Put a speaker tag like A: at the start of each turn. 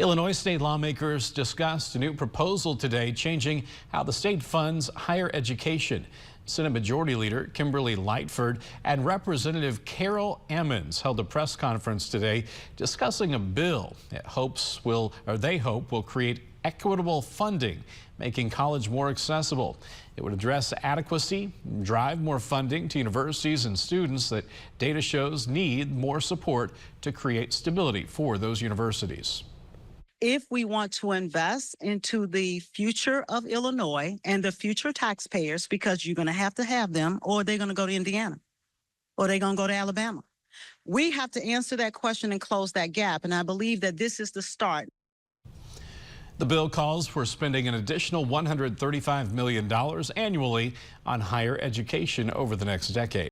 A: Illinois state lawmakers discussed a new proposal today changing how the state funds higher education. Senate Majority Leader Kimberly Lightford and Representative Carol Emmons held a press conference today discussing a bill that they hope will create equitable funding, making college more accessible. It would address adequacy, drive more funding to universities and students that data shows need more support to create stability for those universities.
B: If we want to invest into the future of Illinois and the future taxpayers, because you're going to have them, or they're going to go to Indiana, or they're going to go to Alabama. We have to answer that question and close that gap, and I believe that this is the start.
A: The bill calls for spending an additional $135 million annually on higher education over the next decade.